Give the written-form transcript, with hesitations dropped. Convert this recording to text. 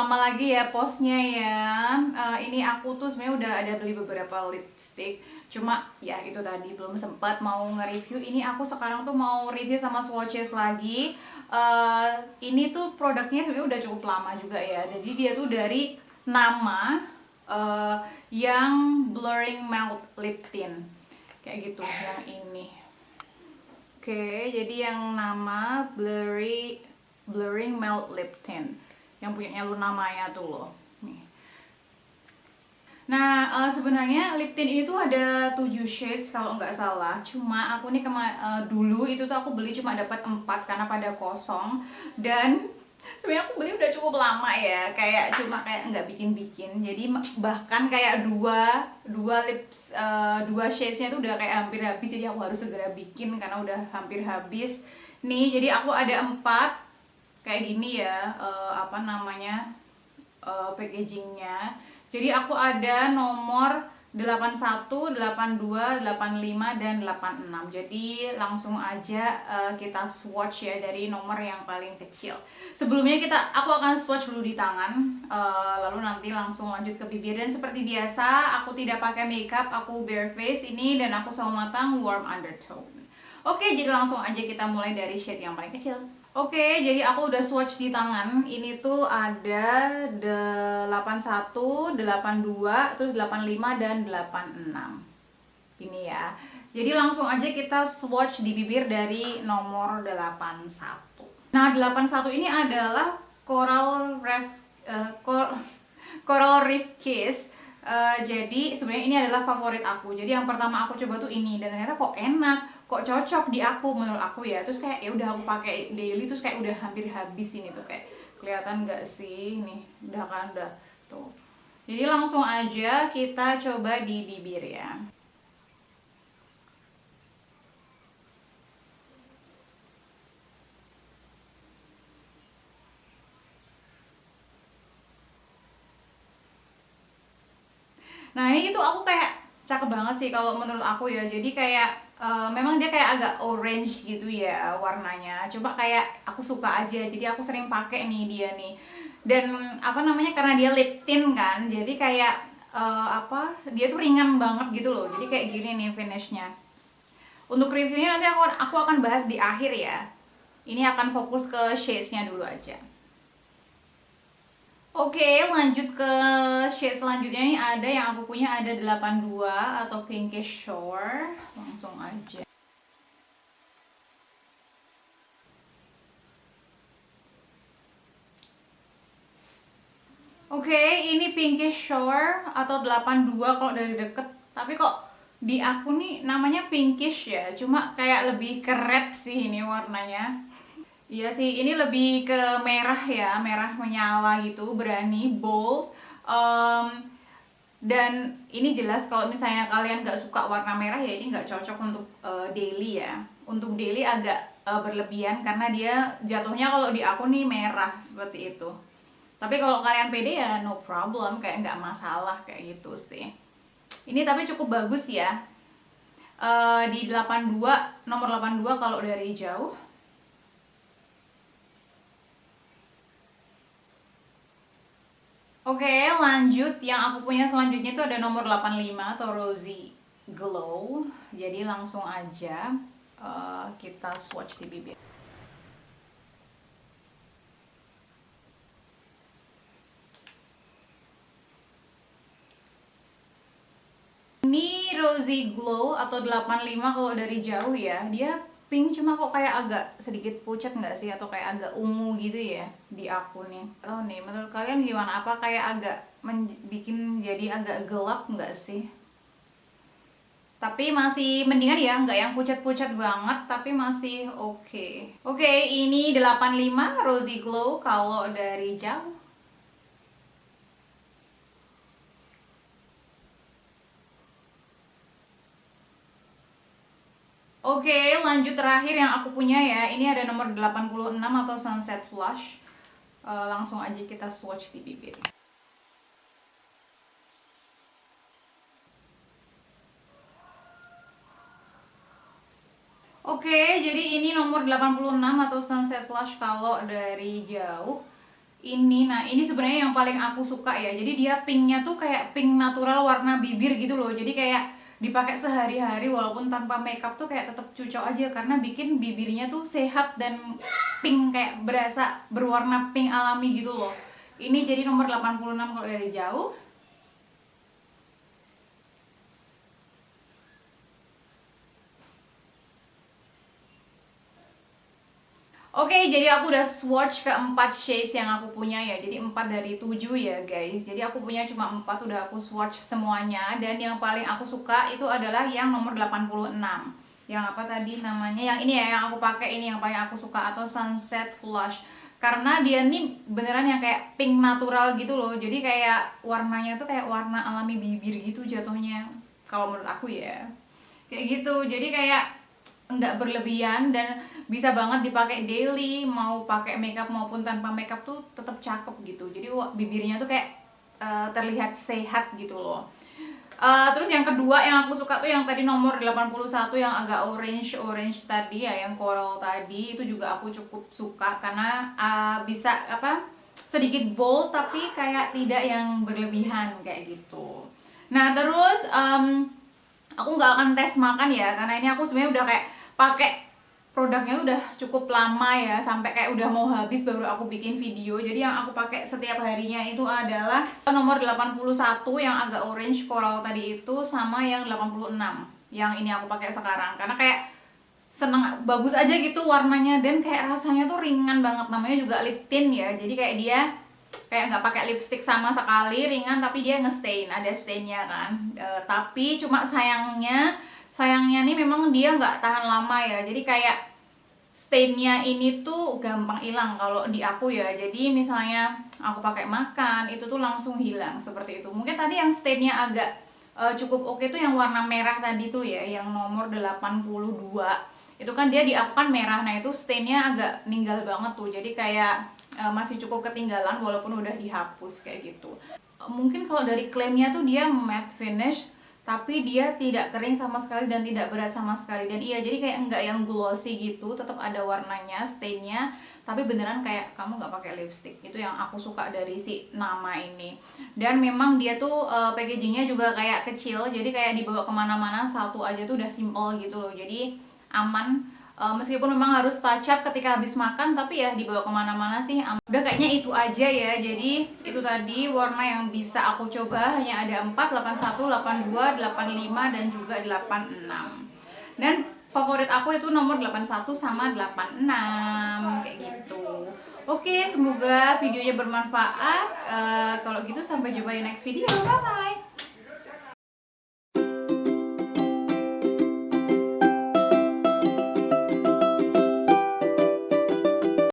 lama lagi ya postnya ya. Ini aku tuh sebenarnya udah ada beli beberapa lipstick. Cuma ya itu tadi belum sempat mau nge-review. Ini aku sekarang tuh mau review sama swatches lagi. Ini tuh produknya sebenarnya udah cukup lama juga ya. Jadi dia tuh dari Nama yang Blurring Matte Lip Tint. Kayak gitu yang ini. Oke, jadi yang nama Blurring Matte Lip Tint yang punyanya Luna Maya tuh loh. Nih. Nah, sebenarnya lip tint ini tuh ada 7 shades kalau nggak salah. Cuma aku nih dulu itu tuh aku beli cuma dapat 4 karena pada kosong. Dan sebenarnya aku beli udah cukup lama ya, kayak cuma kayak nggak bikin-bikin. Jadi bahkan kayak dua shadesnya tuh udah kayak hampir habis. Jadi aku harus segera bikin karena udah hampir habis. Nih, jadi aku ada 4 kayak gini ya, apa namanya, packagingnya. Jadi aku ada nomor 81, 82, 85, dan 86. Jadi langsung aja kita swatch ya dari nomor yang paling kecil. Sebelumnya aku akan swatch dulu di tangan, lalu nanti langsung lanjut ke bibir. Dan seperti biasa aku tidak pakai makeup, aku bare face ini, dan aku sawo matang warm undertone. Oke, jadi langsung aja kita mulai dari shade yang paling kecil. Oke, jadi aku udah swatch di tangan. Ini tuh ada 81, 82, terus 85 dan 86. Ini ya. Jadi langsung aja kita swatch di bibir dari nomor 81. Nah, 81 ini adalah Coral Reef Kiss. Jadi sebenarnya ini adalah favorit aku. Jadi yang pertama aku coba tuh ini, dan ternyata kok enak, kok cocok di aku, menurut aku ya. Terus kayak ya udah aku pakai daily, terus kayak udah hampir habis ini tuh, kayak kelihatan nggak sih nih, udah kan, udah tuh. Jadi langsung aja kita coba di bibir ya. Nah ini tuh aku kayak cakep banget sih kalau menurut aku ya. Jadi kayak memang dia kayak agak orange gitu ya warnanya. Coba kayak aku suka aja. Jadi aku sering pakai nih dia nih. Dan apa namanya, karena dia lip tint kan. Jadi kayak dia tuh ringan banget gitu loh. Jadi kayak gini nih finishnya. Untuk reviewnya nanti aku akan bahas di akhir ya. Ini akan fokus ke shades-nya dulu aja. Oke, lanjut ke shade selanjutnya. Ini ada yang aku punya, ada 82 atau Pinkish Shore. Langsung aja. Oke, ini Pinkish Shore atau 82 kalau dari deket. Tapi kok di aku nih namanya Pinkish ya. Cuma kayak lebih ke red sih ini warnanya. Iya sih, ini lebih ke merah ya, merah menyala gitu, berani, bold. Dan ini jelas kalau misalnya kalian nggak suka warna merah ya, ini nggak cocok untuk daily ya. Untuk daily agak berlebihan karena dia jatuhnya kalau di aku nih merah seperti itu. Tapi kalau kalian pede ya no problem, kayak nggak masalah kayak gitu sih. Ini tapi cukup bagus ya. Di 82, nomor 82 kalau dari jauh. Oke, lanjut. Yang aku punya selanjutnya itu ada nomor 85 atau Rosy Glow. Jadi langsung aja kita swatch di bibir. Ini Rosy Glow atau 85 kalau dari jauh ya. Dia pink, cuma kok kayak agak sedikit pucat nggak sih, atau kayak agak ungu gitu ya di aku nih. Oh nih, menurut kalian gimana? Apa kayak agak bikin jadi agak gelap nggak sih? Tapi masih mendingan ya, nggak yang pucat-pucat banget, tapi masih oke. Oke, ini 85 Rosy Glow kalau dari jauh. Oke, lanjut terakhir yang aku punya ya. Ini ada nomor 86 atau Sunset Flush. Langsung aja kita swatch di bibir. Oke, jadi ini nomor 86 atau Sunset Flush kalau dari jauh. Ini, nah ini sebenarnya yang paling aku suka ya. Jadi dia pinknya tuh kayak pink natural warna bibir gitu loh. Jadi kayak dipakai sehari-hari walaupun tanpa makeup tuh kayak tetap cocok aja karena bikin bibirnya tuh sehat dan pink, kayak berasa berwarna pink alami gitu loh. Ini jadi nomor 86 kalau dari jauh. Oke, jadi aku udah swatch ke 4 shades yang aku punya ya. Jadi 4 dari 7 ya guys. Jadi aku punya cuma 4, udah aku swatch semuanya. Dan yang paling aku suka itu adalah yang nomor 86. Yang apa tadi namanya? Yang ini ya, yang aku pakai ini yang paling aku suka, atau Sunset Flush. Karena dia nih beneran yang kayak pink natural gitu loh. Jadi kayak warnanya tuh kayak warna alami bibir gitu jatuhnya. Kalau menurut aku ya. Kayak gitu. Jadi kayak nggak berlebihan dan bisa banget dipakai daily, mau pakai makeup maupun tanpa makeup tuh tetap cakep gitu. Jadi bibirnya tuh kayak terlihat sehat gitu loh. Terus yang kedua yang aku suka tuh yang tadi nomor 81 yang agak orange tadi ya, yang coral tadi, itu juga aku cukup suka karena bisa apa, sedikit bold tapi kayak tidak yang berlebihan kayak gitu. Nah terus aku nggak akan tes makan ya karena ini aku sebenarnya udah kayak pakai produknya udah cukup lama ya, sampai kayak udah mau habis baru aku bikin video. Jadi yang aku pakai setiap harinya itu adalah nomor 81 yang agak orange coral tadi itu, sama yang 86 yang ini aku pakai sekarang karena kayak seneng, bagus aja gitu warnanya dan kayak rasanya tuh ringan banget. Namanya juga lip tint ya, jadi kayak dia kayak nggak pakai lipstick sama sekali, ringan tapi dia ngestain, ada stainnya kan. Tapi cuma sayangnya nih memang dia nggak tahan lama ya, jadi kayak stainnya ini tuh gampang hilang kalau di aku ya. Jadi misalnya aku pakai makan itu tuh langsung hilang seperti itu. Mungkin tadi yang stainnya agak cukup oke tuh yang warna merah tadi tuh ya, yang nomor 82 itu kan dia di aku kan merah. Nah itu stainnya agak ninggal banget tuh, jadi kayak masih cukup ketinggalan walaupun udah dihapus kayak gitu. Mungkin kalau dari klaimnya tuh dia matte finish tapi dia tidak kering sama sekali dan tidak berat sama sekali. Dan iya, jadi kayak enggak yang glossy gitu, tetap ada warnanya, stainnya, tapi beneran kayak kamu nggak pakai lipstick. Itu yang aku suka dari si Nama ini. Dan memang dia tuh packagingnya juga kayak kecil, jadi kayak dibawa kemana-mana satu aja tuh udah simple gitu loh. Jadi aman. Meskipun memang harus touch up ketika habis makan, tapi ya dibawa kemana-mana sih aman. Udah kayaknya itu aja ya. Jadi itu tadi warna yang bisa aku coba, hanya ada 4, 81, 82, 85 dan juga 86. Dan favorit aku itu nomor 81 sama 86 kayak gitu. Oke, semoga videonya bermanfaat. Kalau gitu sampai jumpa di next video. Bye bye.